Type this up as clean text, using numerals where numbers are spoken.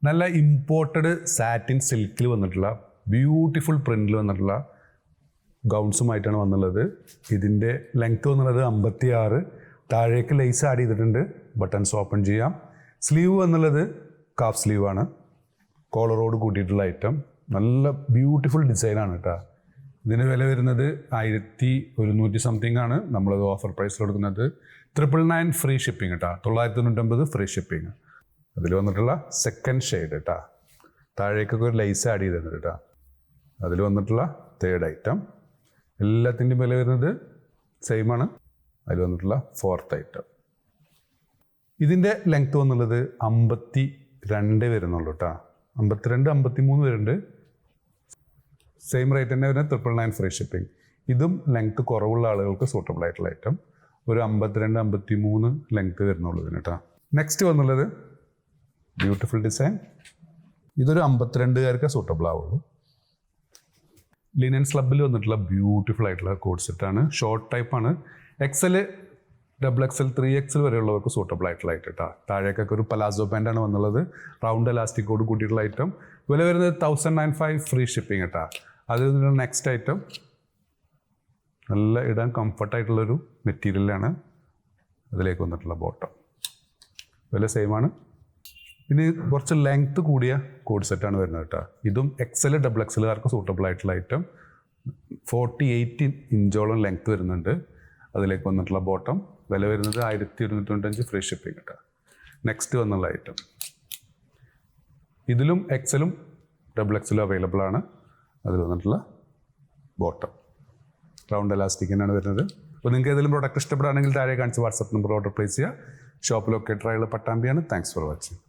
നല്ല imported satin സിൽക്കിൽ വന്നിട്ടുള്ള ബ്യൂട്ടിഫുൾ പ്രിന്റിൽ വന്നിട്ടുള്ള ഗൗൺസുമായിട്ടാണ് വന്നുള്ളത്. ഇതിൻ്റെ ലെങ്ത് വന്നുള്ളത് 56. താഴേക്ക് ലേസ് ആഡ് ചെയ്തിട്ടുണ്ട്. ബട്ടൺസ് ഓപ്പൺ ചെയ്യാം. സ്ലീവ് വന്നുള്ളത് കാഫ് സ്ലീവാണ്. കോളറോട് കൂട്ടിയിട്ടുള്ള ഐറ്റം. നല്ല ബ്യൂട്ടിഫുൾ ഡിസൈനാണ് കേട്ടോ. ഇതിന് വില വരുന്നത് 1100 സംതിങ് ആണ്. നമ്മളത് ഓഫർ പ്രൈസിൽ കൊടുക്കുന്നത് 999 ഫ്രീ ഷിപ്പിംഗ് കേട്ടോ. 999 ഫ്രീ ഷിപ്പിംഗ്. അതിൽ വന്നിട്ടുള്ള സെക്കൻഡ് ഷെയ്ഡ് കേട്ടോ. താഴേക്കൊക്കെ ഒരു ലൈസ് ആഡ് ചെയ്തിട്ടുണ്ട് കേട്ടോ. അതിൽ വന്നിട്ടുള്ള തേർഡ് ഐറ്റം. എല്ലാത്തിൻ്റെയും വില വരുന്നത് സെയിമാണ്. അതിൽ വന്നിട്ടുള്ള ഫോർത്ത് ഐറ്റം. ഇതിൻ്റെ ലെങ്ത് വന്നുള്ളത് 52 വരുന്നുള്ളൂ കേട്ടോ. 52, 53 വരുന്നുണ്ട്. സെയിം റേറ്റ് തന്നെ വരുന്നത് 999 ഫ്രീ ഷിപ്പിംഗ്. ഇതും ലെങ്ത് കുറവുള്ള ആളുകൾക്ക് സൂട്ടബിൾ ആയിട്ടുള്ള ഐറ്റം. ഒരു 52, 53 ലെങ്ത് വരുന്നുള്ളൂ ഇതിന് കേട്ടോ. നെക്സ്റ്റ് വന്നുള്ളത് ബ്യൂട്ടിഫുൾ ഡിസൈൻ. ഇതൊരു 52കാർക്ക് സൂട്ടബിൾ ആവുള്ളൂ. ലിനൻ സ്ലബിൽ വന്നിട്ടുള്ള ബ്യൂട്ടിഫുൾ ആയിട്ടുള്ള കോഡ് സെറ്റാണ്. ഷോർട്ട് ടൈപ്പാണ്. XL, XXL, 3XL വരെയുള്ളവർക്ക് സൂട്ടബിൾ ആയിട്ടുള്ള ഐറ്റം കേട്ടോ. താഴേക്കൊക്കെ ഒരു പലാസോ പാൻ്റാണ് വന്നുള്ളത്. റൗണ്ട് എലാസ്റ്റിക്കോട് കൂട്ടിയിട്ടുള്ള ഐറ്റം. വില വരുന്നത് 1095 ഫ്രീ ഷിപ്പിംഗ് കേട്ടോ. അതിൽ നിന്നുള്ള നെക്സ്റ്റ് ഐറ്റം നല്ല ഇടാൻ കംഫർട്ടായിട്ടുള്ളൊരു മെറ്റീരിയലാണ്. അതിലേക്ക് വന്നിട്ടുള്ള ബോട്ടം. വില സെയിമാണ്. ഇനി കുറച്ച് ലെങ്ത്ത് കൂടിയ കോഡ് സെറ്റാണ് വരുന്നത് കേട്ടോ. ഇതും XL, XXLകാർക്ക് സൂട്ടബിൾ ആയിട്ടുള്ള ഐറ്റം. 48 ഇഞ്ചോളം ലെങ്ത്ത് വരുന്നുണ്ട്. അതിലേക്ക് വന്നിട്ടുള്ള ബോട്ടം. വില വരുന്നത് 1295 ഫ്രീ ഷിപ്പിംഗ് കേട്ടോ. നെക്സ്റ്റ് വന്നുള്ള ഐറ്റം. ഇതിലും XLും XXLും അവൈലബിൾ ആണ്. അതിൽ വന്നിട്ടുള്ള ബോട്ടം റൗണ്ട് എലാസ്റ്റിക് തന്നെയാണ് വരുന്നത്. അപ്പോൾ നിങ്ങൾക്ക് ഏതെങ്കിലും പ്രോഡക്റ്റ് ഇഷ്ടപ്പെടുകയാണെങ്കിൽ താഴെ കാണിച്ച് വാട്സപ്പ് നമ്പർ ഓർഡർ പ്ലേസ് ചെയ്യുക. ഷോപ്പ് ലൊക്കേറ്ററായുള്ള പട്ടാമ്പിയാണ്. Thanks for watching.